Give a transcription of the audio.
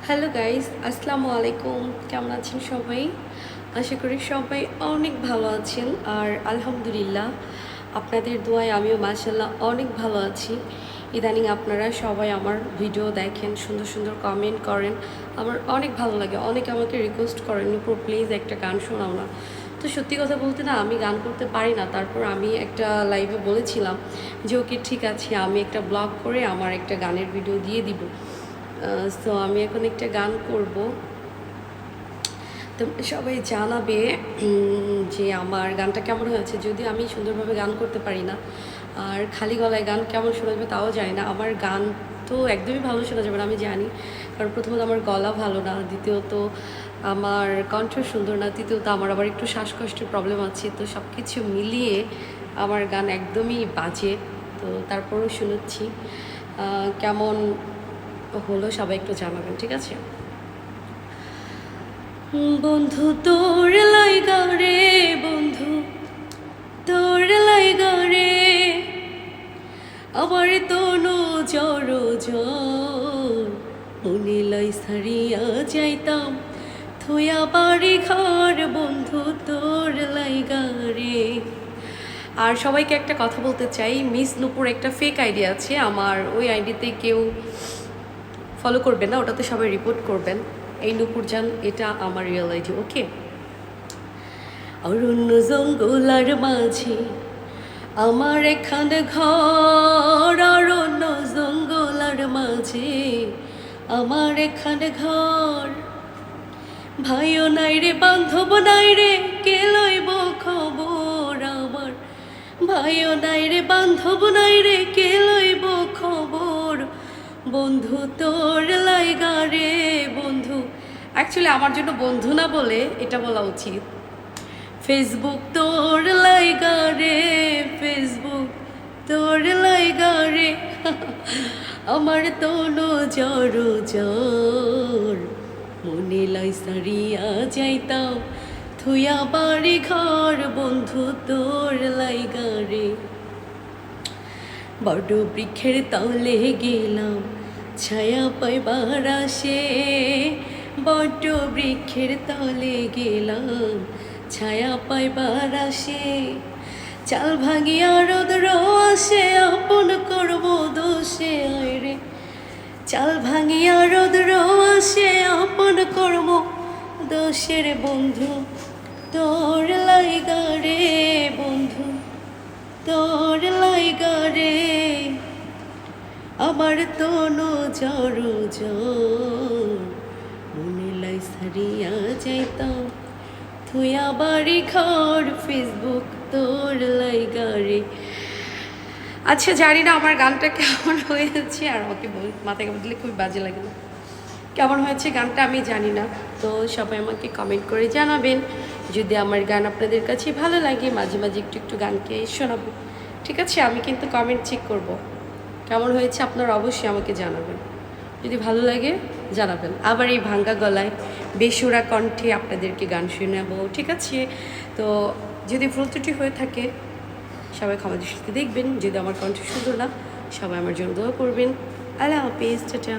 Hello guys, আসসালামু আলাইকুম। কেমন আছেন সবাই? আশা করি সবাই অনেক ভালো আছেন। আর আলহামদুলিল্লাহ আপনাদের দোয়ায় আমিও মাশাআল্লাহ অনেক ভালো আছি। ইদানিং আপনারা সবাই আমার ভিডিও দেখেন, সুন্দর সুন্দর কমেন্ট করেন, আমার অনেক ভালো লাগে। অনেকে আমাকে রিকোয়েস্ট করেন, নূপুর প্লিজ একটা গান শোনাও না। তো সত্যি কথা বলতে না, আমি গান করতে পারি না। তারপর আমি একটা লাইভে বলেছিলাম যে ওকে ঠিক আছে, আমি একটা ব্লগ করে আমার একটা গানের ভিডিও দিয়ে দিব। সো আমি এখন একটা গান করব। তো সবাই জানাবে যে আমার গানটা কেমন হয়েছে। যদিও আমি সুন্দরভাবে গান করতে পারি না, আর খালি গলায় গান কেমন শোনা যাবে তাও জানি না। আমার গান তো একদমই ভালো শোনা যাবে না আমি জানি, কারণ প্রথমত আমার গলা ভালো না, দ্বিতীয়ত আমার কণ্ঠ সুন্দর না, তৃতীয়ত আমার আবার একটু শ্বাসকষ্টের প্রবলেম আছে। তো সব কিছু মিলিয়ে আমার গান একদমই বাজে। তো তারপরেও শুনেছি কেমন হলো সবাই একটু জানাবেন, ঠিক আছে? বন্ধু তোর লাইগা রে, বন্ধু তোর লাইগা রে, আবার তোনো জ্বর জ্বর, মনে লাই সারিয়া যাইতাম থুয়া বাড়ি ঘর, বন্ধু তোর লাইগা রে। আর সবাইকে একটা কথা বলতে চাই, মিস নূপুর একটা ফেক আইডি আছে আমার, ওই আইডিতে কেউ ফলো করবেন না, ওটাতে সবাই রিপোর্ট করবেন। এই নূপুর জান, এটা আমার রিয়েল আইডি, ওকে? অরণ্য জঙ্গলার মাঝে আমার এখানে ঘর, অরণ্য জঙ্গলার মাঝে আমার এখানে ঘর, ভাইও নাই রে বান্ধব নাই রে, কে লইব খবর আমার, ভাইও নাই রে বান্ধব নাই রে, কে লইব খবর, বন্ধু তোর লাইগা রে বন্ধু। অ্যাকচুয়ালি আমার জন্য বন্ধু না বলে এটা বলা উচিত, ফেসবুক তোর লাইগা রে, ফেসবুক তোর লাইগা রে, আমার তোনো জ্বর জ্বর, মনে লাই সারিয়া যাইতাম থুয়া বাড়ি ঘর, বন্ধু তোর লাইগা রে। বড় বৃক্ষের তলে গেলাম ছায়া পাইবার আসে, বড় বৃক্ষের তলে গেলাম ছায়া পাইবার আসে, চাল ভাঙিয়া রোদ্র আসে আপন করব দোষে আয়রে, চাল ভাঙিয়া রোদ্র আসে আপন করব দোষের, বন্ধু তোর লাইগা রে, বন্ধু তোর লাইগা রে, আমার তোনো জ্বর জ্বর, মনে লাই সারিয়া যাইতাম থুয়া বাড়ি ঘর, ফেসবুক তোর লাইগা রে। আচ্ছা, জানি না আমার গানটা কেমন হয়েছে, আর আমাকে মাথায় বদলে খুবই বাজে লাগে না, কেমন হয়েছে গানটা আমি জানি না। তো সবাই আমাকে কমেন্ট করে জানাবেন, যদি আমার গান আপনাদের কাছে ভালো লাগে মাঝে মাঝে একটু একটু গানকে শোনাবো, ঠিক আছে? আমি কিন্তু কমেন্ট চেক করব, কেমন হয়েছে আপনারা অবশ্যই আমাকে জানাবেন, যদি ভালো লাগে জানাবেন। আবার এই ভাঙ্গা গলায় বেসুরা কণ্ঠে আপনাদেরকে গান শোনাবো, ঠিক আছে? তো যদি ভুল ত্রুটি হয়ে থাকে সবাই ক্ষমা দৃষ্টিতে দেখবেন, যদি আমার কণ্ঠ সুন্দর না, সবাই আমার জন্য দোয়া করবেন। আল্লাহ হাফেজ, টাটা।